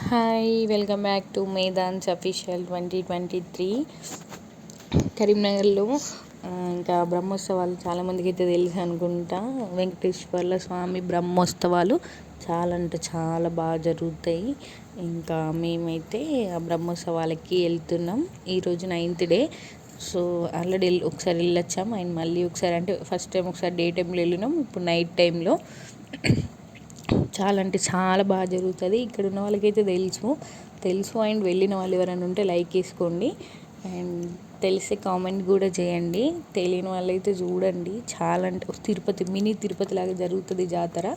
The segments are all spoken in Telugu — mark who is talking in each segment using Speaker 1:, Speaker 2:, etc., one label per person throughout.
Speaker 1: హాయ్, వెల్కమ్ బ్యాక్ టు మేదాన్స్ అఫీషియల్ 2023 కరీంనగర్లో. ఇంకా బ్రహ్మోత్సవాలు చాలామందికి అయితే తెలుసు అనుకుంటా. వెంకటేశ్వర్ల స్వామి బ్రహ్మోత్సవాలు చాలా అంటే చాలా బాగా జరుగుతాయి. ఇంకా మేమైతే ఆ బ్రహ్మోత్సవాలకి వెళ్తున్నాం. ఈరోజు 9th డే. సో ఆల్రెడీ ఒకసారి వెళ్ళొచ్చాం. అండ్ మళ్ళీ ఒకసారి అంటే ఫస్ట్ టైం ఒకసారి డే టైంలో వెళ్ళినాం, ఇప్పుడు నైట్ టైంలో. చాలా అంటే చాలా బాగా జరుగుతుంది. ఇక్కడ ఉన్న వాళ్ళకైతే తెలుసు అండ్ వెళ్ళిన వాళ్ళు ఎవరైనా ఉంటే లైక్ వేసుకోండి. అండ్ తెలిసే కామెంట్ కూడా చేయండి. తెలియని వాళ్ళైతే చూడండి. చాలా అంటే తిరుపతి, మినీ తిరుపతి లాగా జరుగుతుంది జాతర.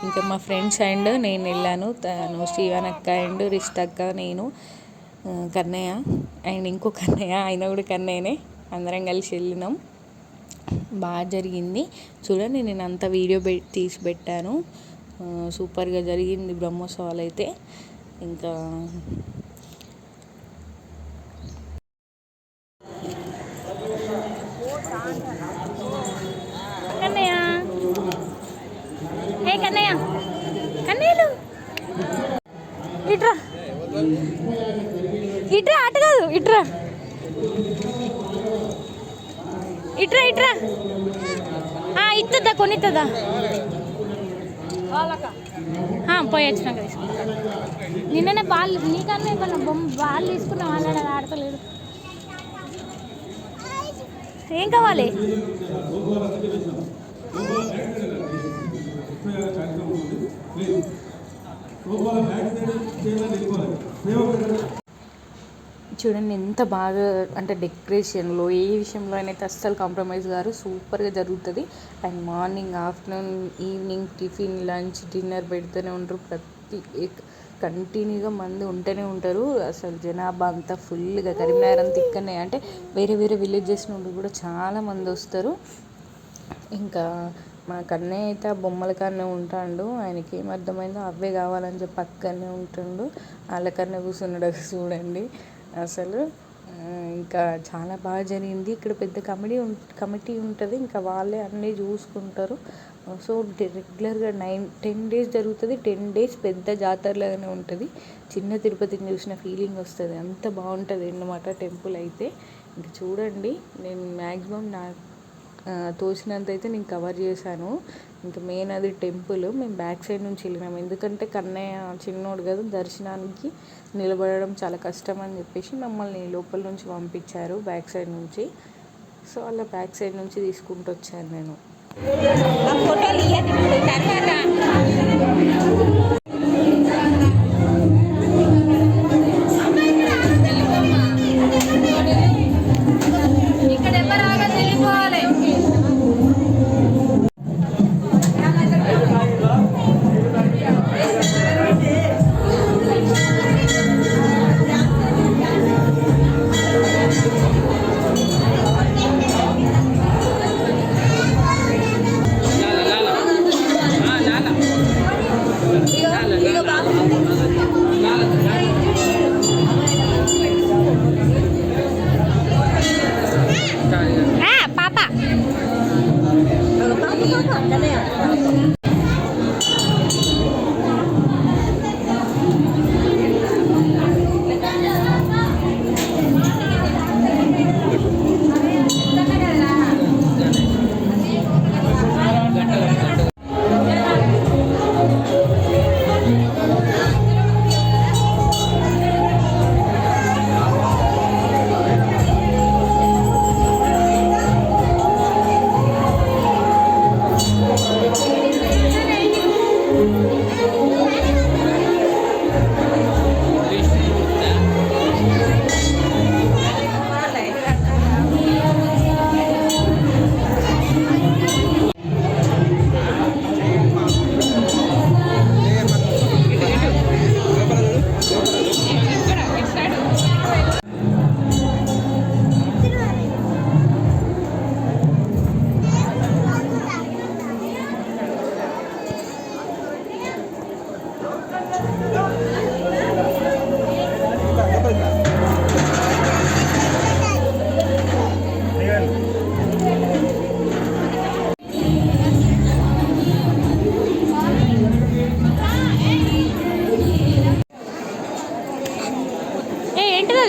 Speaker 1: ఇంకా మా ఫ్రెండ్స్ అండ్ నేను వెళ్ళాను. తను శ్రీవానక్క అండ్ రిష్టక్క, నేను, కన్నయ్య అండ్ ఇంకో కన్నయ్య, ఆయన కూడా కన్నయ్యనే. అందరం కలిసి వెళ్ళినాం. బాగా జరిగింది. చూడండి, నేను అంతా వీడియో తీసి పెట్టాను. సూపర్గా జరిగింది బ్రహ్మోత్సవాలు అయితే. ఇంకా
Speaker 2: కన్నయ్య, హే కన్నయ్య, కన్నయ్యలు ఇట్రా ఇట్రా, అటు కాదు, ఇట్రా ఇట్రా ఇట్రా. ఇస్తుందా, కొనిస్తుందా? పోయి వచ్చినాక తీసుకుంటా. నిన్ననే బాల్ నీకన్నా ఇవ్వను, బాల్ తీసుకున్నా. వాళ్ళ ఆడతలేదు. ఏం కావాలి?
Speaker 1: చూడండి ఎంత బాగా అంటే డెకరేషన్లో ఏ విషయంలో అయితే అస్సలు కాంప్రమైజ్ గారు. సూపర్గా జరుగుతుంది. And morning, afternoon, evening tiffin, lunch, dinner పెడుతూనే ఉంటారు. కంటిన్యూగా మంది ఉంటూనే ఉంటారు. అసలు జనాభా అంతా ఫుల్గా. కరీంనగర్ అంతా ఇక్కడనే అంటే వేరే వేరే విలేజెస్ నుండి కూడా చాలామంది వస్తారు. ఇంకా మా కన్నయ్య అయితే ఆ బొమ్మల కన్నా ఉంటాడు. ఆయనకి ఏం అర్థమైందో అవే కావాలని చెప్పి పక్కనే ఉంటుండు. వాళ్ళ కన్నా కూర్చున్నాడు చూడండి అసలు. ఇంకా చాలా బాగా జరిగింది. ఇక్కడ పెద్ద కమిటీ ఉంటుంది. ఇంకా వాళ్ళే అన్నీ చూసుకుంటారు. సో రెగ్యులర్గా 10 days జరుగుతుంది. 10 days పెద్ద జాతరలాగానే ఉంటుంది. చిన్న తిరుపతిని చూసిన ఫీలింగ్ వస్తుంది. అంత బాగుంటుంది అన్నమాట టెంపుల్ అయితే. ఇంకా చూడండి, నేను మ్యాక్సిమం తోచినంత అయితే నేను కవర్ చేశాను. ఇంకా మెయిన్ అది టెంపుల్. మేము బ్యాక్ సైడ్ నుంచి వెళ్ళినాము, ఎందుకంటే కన్నయ్య చిన్నోడు కదా, దర్శనానికి నిలబడడం చాలా కష్టం అని చెప్పేసి మమ్మల్ని లోపల నుంచి పంపించారు, బ్యాక్ సైడ్ నుంచి. సో అలా బ్యాక్ సైడ్ నుంచి తీసుకుంటూ వచ్చాను నేను.
Speaker 2: ఇగో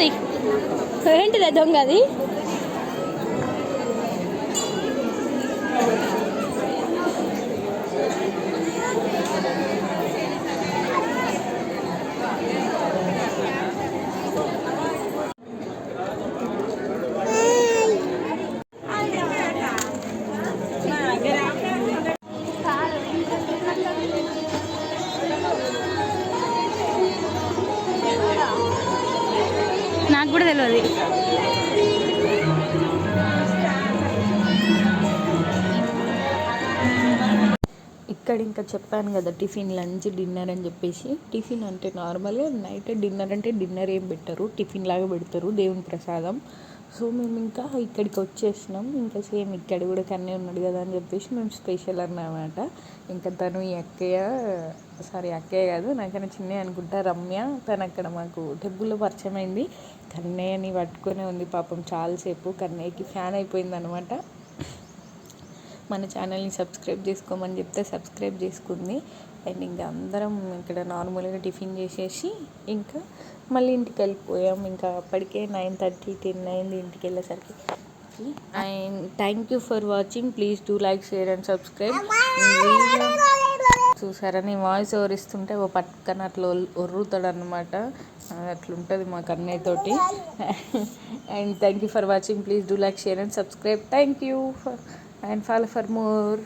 Speaker 2: దొంగది ఏంటిదే దొంగది? నాకు కూడా తెలియదు.
Speaker 1: ఇక్కడ ఇంకా చెప్పాను కదా టిఫిన్, లంచ్, డిన్నర్ అని చెప్పేసి. టిఫిన్ అంటే నార్మల్గా నైట్, డిన్నర్ అంటే డిన్నర్ ఏం పెట్టరు, టిఫిన్ లాగా పెడతారు, దేవుని ప్రసాదం. సో మేము ఇంకా ఇక్కడికి వచ్చేసినాం. ఇంకా సేమ్ ఇక్కడ కూడా కన్నే ఉన్నాడు కదా అని చెప్పేసి మేము స్పెషల్ అన్నమాట. ఇంకా తను ఈ అక్కయ్య, అక్కయ్య కాదు నాకన్నా చిన్న అనుకుంటా, రమ్య, తను అక్కడ మాకు టెంపుల్లో పరిచయం అయింది. కన్నయ్యని పట్టుకునే ఉంది పాపం చాలాసేపు. కన్నయ్యకి ఫ్యాన్ అయిపోయింది అనమాట. మన ఛానల్ని సబ్స్క్రైబ్ చేసుకోమని చెప్తే సబ్స్క్రైబ్ చేసుకుంది. అండ్ ఇంకా అందరం ఇక్కడ నార్మల్గా టిఫిన్ చేసేసి ఇంకా మళ్ళీ ఇంటికి వెళ్ళిపోయాం. ఇంకా అప్పటికే 9:30, 10 అయింది ఇంటికి వెళ్ళేసరికి. And thank you for watching. Please do like, share and subscribe. చూసారా నేను వాయిస్ ఓవర్ ఇస్తుంటే ఓ పక్కన అట్లా ఒర్రుతాడు అనమాట. అట్లుంటుంది మా కన్నయ్యతోటి. And thank you for watching. Please do like, share and subscribe. Thank you and follow for more.